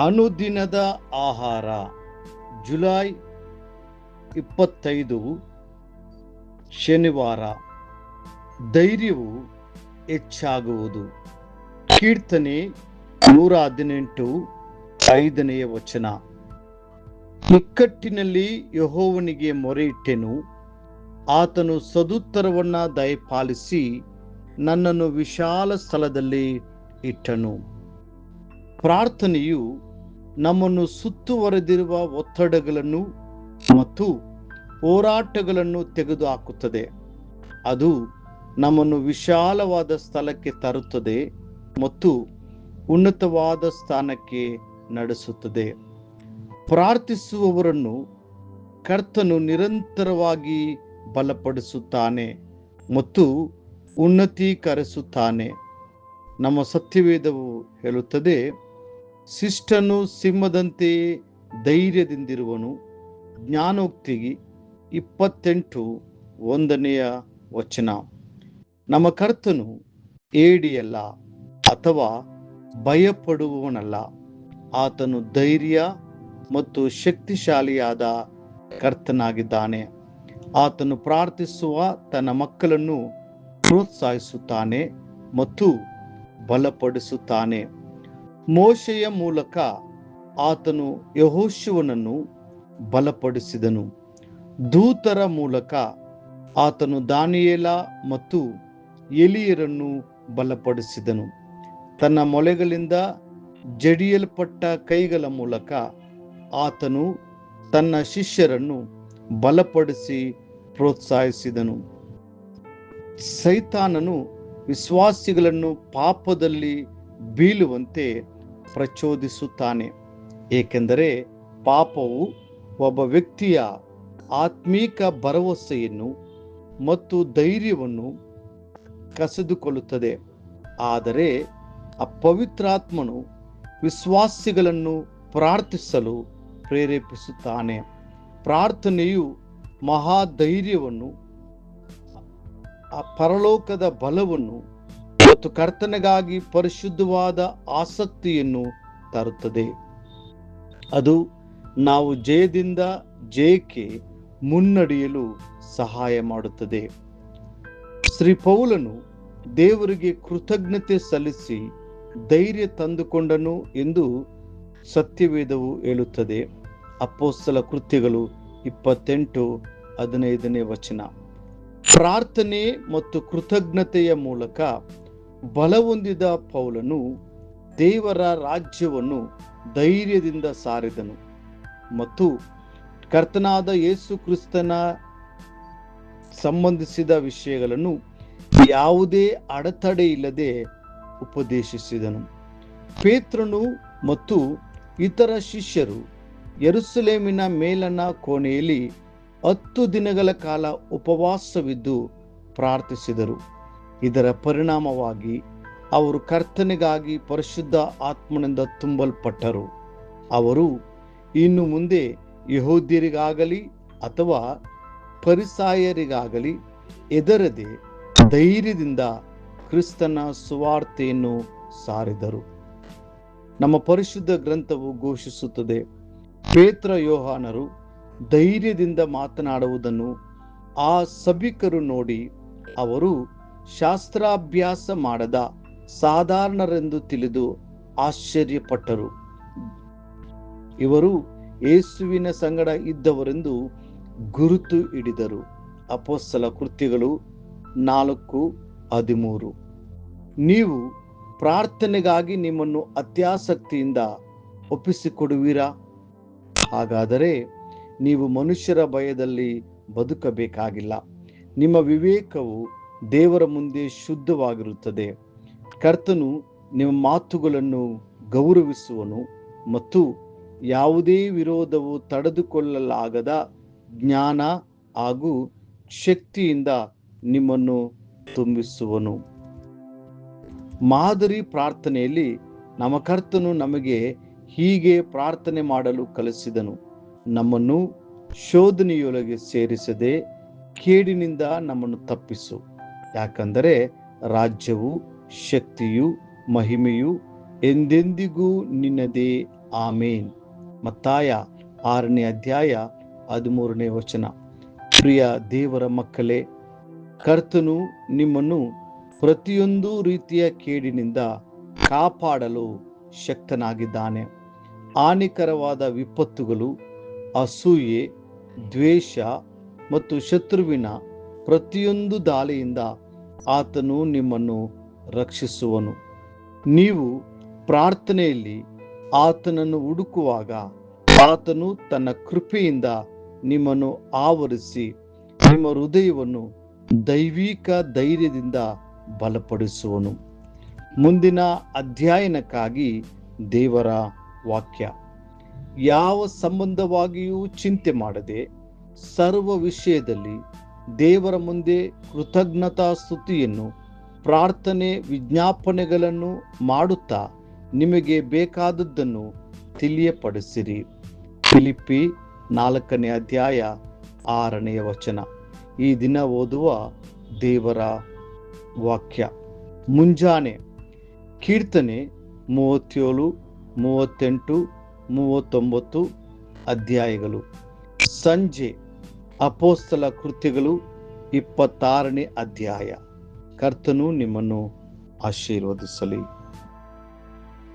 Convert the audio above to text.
ಅನುದಿನದ ಆಹಾರ ಜುಲೈ 25 ಶನಿವಾರ. ಧೈರ್ಯವು ಹೆಚ್ಚಾಗುವುದು. ಕೀರ್ತನೆ 118 5ನೇ ವಚನ. ಇಕ್ಕಟ್ಟಿನಲ್ಲಿ ಯೆಹೋವನಿಗೆ ಮೊರೆಯಿಟ್ಟೆನು, ಆತನು ಸದುತ್ತರವನ್ನ ದಯಪಾಲಿಸಿ ನನ್ನನ್ನು ವಿಶಾಲ ಸ್ಥಳದಲ್ಲಿ ಇಟ್ಟನು. ಪ್ರಾರ್ಥನೆಯು ನಮ್ಮನ್ನು ಸುತ್ತುವರೆದಿರುವ ಒತ್ತಡಗಳನ್ನು ಮತ್ತು ಹೋರಾಟಗಳನ್ನು ತೆಗೆದುಹಾಕುತ್ತದೆ. ಅದು ನಮ್ಮನ್ನು ವಿಶಾಲವಾದ ಸ್ಥಳಕ್ಕೆ ತರುತ್ತದೆ ಮತ್ತು ಉನ್ನತವಾದ ಸ್ಥಾನಕ್ಕೆ ನಡೆಸುತ್ತದೆ. ಪ್ರಾರ್ಥಿಸುವವರನ್ನು ಕರ್ತನು ನಿರಂತರವಾಗಿ ಬಲಪಡಿಸುತ್ತಾನೆ ಮತ್ತು ಉನ್ನತೀಕರಿಸುತ್ತಾನೆ. ನಮ್ಮ ಸತ್ಯವೇದವು ಹೇಳುತ್ತದೆ, ಶಿಷ್ಟನು ಸಿಂಹದಂತೆ ಧೈರ್ಯದಿಂದಿರುವನು. ಜ್ಞಾನೋಕ್ತಿ 28 1ನೇ ವಚನ. ನಮ್ಮ ಕರ್ತನು ಏಡಿಯಲ್ಲ ಅಥವಾ ಭಯಪಡುವವನಲ್ಲ. ಆತನು ಧೈರ್ಯ ಮತ್ತು ಶಕ್ತಿಶಾಲಿಯಾದ ಕರ್ತನಾಗಿದ್ದಾನೆ. ಆತನು ಪ್ರಾರ್ಥಿಸುವ ತನ್ನ ಮಕ್ಕಳನ್ನು ಪ್ರೋತ್ಸಾಹಿಸುತ್ತಾನೆ ಮತ್ತು ಬಲಪಡಿಸುತ್ತಾನೆ. ಮೋಶೆಯ ಮೂಲಕ ಆತನು ಯೆಹೋಶುವನನ್ನು ಬಲಪಡಿಸಿದನು. ದೂತರ ಮೂಲಕ ಆತನು ದಾನಿಯೇಲ ಮತ್ತು ಎಲಿಯರನ್ನು ಬಲಪಡಿಸಿದನು. ತನ್ನ ಮೊಲೆಗಳಿಂದ ಜಡಿಯಲ್ಪಟ್ಟ ಕೈಗಳ ಮೂಲಕ ಆತನು ತನ್ನ ಶಿಷ್ಯರನ್ನು ಬಲಪಡಿಸಿ ಪ್ರೋತ್ಸಾಹಿಸಿದನು. ಸೈತಾನನು ವಿಶ್ವಾಸಿಗಳನ್ನು ಪಾಪದಲ್ಲಿ ಬೀಳುವಂತೆ ಪ್ರಚೋದಿಸುತ್ತಾನೆ, ಏಕೆಂದರೆ ಪಾಪವು ಒಬ್ಬ ವ್ಯಕ್ತಿಯ ಆತ್ಮೀಕ ಭರವಸೆಯನ್ನು ಮತ್ತು ಧೈರ್ಯವನ್ನು ಕಸಿದುಕೊಳ್ಳುತ್ತದೆ. ಆದರೆ ಅಪವಿತ್ರಾತ್ಮನು ವಿಶ್ವಾಸಿಗಳನ್ನು ಪ್ರಾರ್ಥಿಸಲು ಪ್ರೇರೇಪಿಸುತ್ತಾನೆ. ಪ್ರಾರ್ಥನೆಯು ಮಹಾಧೈರ್ಯವನ್ನು, ಪರಲೋಕದ ಬಲವನ್ನು ಮತ್ತು ಕರ್ತನೆಗಾಗಿ ಪರಿಶುದ್ಧವಾದ ಆಸಕ್ತಿಯನ್ನು ತರುತ್ತದೆ. ಅದು ನಾವು ಜಯದಿಂದ ಜಯಕ್ಕೆ ಮುನ್ನಡೆಯಲು ಸಹಾಯ ಮಾಡುತ್ತದೆ. ಶ್ರೀ ಪೌಲನು ದೇವರಿಗೆ ಕೃತಜ್ಞತೆ ಸಲ್ಲಿಸಿ ಧೈರ್ಯ ತಂದುಕೊಂಡನು ಎಂದು ಸತ್ಯವೇದವು ಹೇಳುತ್ತದೆ. ಅಪೊಸ್ತಲ ಕೃತ್ಯಗಳು 28 15ನೇ ವಚನ. ಪ್ರಾರ್ಥನೆ ಮತ್ತು ಕೃತಜ್ಞತೆಯ ಮೂಲಕ ಬಲಹೊಂದಿದ ಪೌಲನು ದೇವರ ರಾಜ್ಯವನ್ನು ಧೈರ್ಯದಿಂದ ಸಾರಿದನು ಮತ್ತು ಕರ್ತನಾದ ಯೇಸು ಕ್ರಿಸ್ತನ ಸಂಬಂಧಿಸಿದ ವಿಷಯಗಳನ್ನು ಯಾವುದೇ ಅಡೆತಡೆ ಇಲ್ಲದೆ ಉಪದೇಶಿಸಿದನು. ಪೇತ್ರನು ಮತ್ತು ಇತರ ಶಿಷ್ಯರು ಯೆರೂಸಲೇಮಿನ ಮೇಲಣ ಕೋಣೆಯಲ್ಲಿ 10 ದಿನಗಳ ಕಾಲ ಉಪವಾಸವಿದ್ದು ಪ್ರಾರ್ಥಿಸಿದರು. ಇದರ ಪರಿಣಾಮವಾಗಿ ಅವರು ಕರ್ತನೆಗಾಗಿ ಪರಿಶುದ್ಧ ಆತ್ಮನಿಂದ ತುಂಬಲ್ಪಟ್ಟರು. ಅವರು ಇನ್ನು ಮುಂದೆ ಯೆಹೂದ್ಯರಿಗಾಗಲಿ ಅಥವಾ ಫರಿಸಾಯರಿಗಾಗಲಿ ಹೆದರದೆ ಧೈರ್ಯದಿಂದ ಕ್ರಿಸ್ತನ ಸುವಾರ್ತೆಯನ್ನು ಸಾರಿದರು. ನಮ್ಮ ಪರಿಶುದ್ಧ ಗ್ರಂಥವು ಘೋಷಿಸುತ್ತದೆ, ಪೇತ್ರ ಯೋಹಾನರು ಧೈರ್ಯದಿಂದ ಮಾತನಾಡುವುದನ್ನು ಆ ಸಭಿಕರು ನೋಡಿ ಅವರು ಶಾಸ್ತ್ರಾಭ್ಯಾಸ ಮಾಡದ ಸಾಧಾರಣರೆಂದು ತಿಳಿದು ಆಶ್ಚರ್ಯಪಟ್ಟರು. ಇವರು ಯೇಸುವಿನ ಸಂಗಡ ಇದ್ದವರೆಂದು ಗುರುತು ಹಿಡಿದರು. ಅಪೊಸ್ತಲ ಕೃತ್ಯಗಳು 4:13. ನೀವು ಪ್ರಾರ್ಥನೆಗಾಗಿ ನಿಮ್ಮನ್ನು ಅತ್ಯಾಸಕ್ತಿಯಿಂದ ಒಪ್ಪಿಸಿಕೊಡುವಿರಾ? ಹಾಗಾದರೆ ನೀವು ಮನುಷ್ಯರ ಭಯದಲ್ಲಿ ಬದುಕಬೇಕಾಗಿಲ್ಲ. ನಿಮ್ಮ ವಿವೇಕವು ದೇವರ ಮುಂದೆ ಶುದ್ಧವಾಗಿರುತ್ತದೆ. ಕರ್ತನು ನಿಮ್ಮ ಮಾತುಗಳನ್ನು ಗೌರವಿಸುವನು ಮತ್ತು ಯಾವುದೇ ವಿರೋಧವು ತಡೆದುಕೊಳ್ಳಲಾಗದ ಜ್ಞಾನ ಹಾಗೂ ಶಕ್ತಿಯಿಂದ ನಿಮ್ಮನ್ನು ತುಂಬಿಸುವನು. ಮಾದರಿ ಪ್ರಾರ್ಥನೆಯಲ್ಲಿ ನಮ್ಮ ಕರ್ತನು ನಮಗೆ ಹೀಗೆ ಪ್ರಾರ್ಥನೆ ಮಾಡಲು ಕಲಿಸಿದನು. ನಮ್ಮನ್ನು ಶೋಧನೆಯೊಳಗೆ ಸೇರಿಸದೆ ಕೇಡಿನಿಂದ ನಮ್ಮನ್ನು ತಪ್ಪಿಸು. ಯಾಕಂದರೆ ರಾಜ್ಯವು, ಶಕ್ತಿಯು, ಮಹಿಮೆಯು ಎಂದೆಂದಿಗೂ ನಿನ್ನದೇ. ಆಮೇನ್. ಮತ್ತಾಯ 6ನೇ ಅಧ್ಯಾಯ 13ನೇ ವಚನ. ಪ್ರಿಯ ದೇವರ ಮಕ್ಕಳೇ, ಕರ್ತನು ನಿಮ್ಮನ್ನು ಪ್ರತಿಯೊಂದು ರೀತಿಯ ಕೇಡಿನಿಂದ ಕಾಪಾಡಲು ಶಕ್ತನಾಗಿದ್ದಾನೆ. ಹಾನಿಕರವಾದ ವಿಪತ್ತುಗಳು, ಅಸೂಯೆ, ದ್ವೇಷ ಮತ್ತು ಶತ್ರುವಿನ ಪ್ರತಿಯೊಂದು ದಾಳಿಯಿಂದ ಆತನು ನಿಮ್ಮನ್ನು ರಕ್ಷಿಸುವನು. ನೀವು ಪ್ರಾರ್ಥನೆಯಲ್ಲಿ ಆತನನ್ನು ಹುಡುಕುವಾಗ ಆತನು ತನ್ನ ಕೃಪೆಯಿಂದ ನಿಮ್ಮನ್ನು ಆವರಿಸಿ ನಿಮ್ಮ ಹೃದಯವನ್ನು ದೈವಿಕ ಧೈರ್ಯದಿಂದ ಬಲಪಡಿಸುವನು. ಮುಂದಿನ ಅಧ್ಯಯನಕ್ಕಾಗಿ ದೇವರ ವಾಕ್ಯ. ಯಾವ ಸಂಬಂಧವಾಗಿಯೂ ಚಿಂತೆ ಮಾಡದೆ ಸರ್ವ ವಿಷಯದಲ್ಲಿ ದೇವರ ಮುಂದೆ ಕೃತಜ್ಞತಾ ಸ್ತುತಿಯನ್ನು, ಪ್ರಾರ್ಥನೆ, ವಿಜ್ಞಾಪನೆಗಳನ್ನು ಮಾಡುತ್ತಾ ನಿಮಗೆ ಬೇಕಾದದ್ದನ್ನು ತಿಳಿಯಪಡಿಸಿರಿ. ಫಿಲಿಪ್ಪಿ 4ನೇ ಅಧ್ಯಾಯ 6ನೇ ವಚನ. ಈ ದಿನ ಓದುವ ದೇವರ ವಾಕ್ಯ. ಮುಂಜಾನೆ ಕೀರ್ತನೆ 37, 38, 39 ಅಧ್ಯಾಯಗಳು. ಸಂಜೆ ಅಪೊಸ್ತಲ ಕೃತ್ಯಗಳು 26ನೇ ಅಧ್ಯಾಯ. ಕರ್ತನು ನಿಮ್ಮನ್ನು ಆಶೀರ್ವದಿಸಲಿ.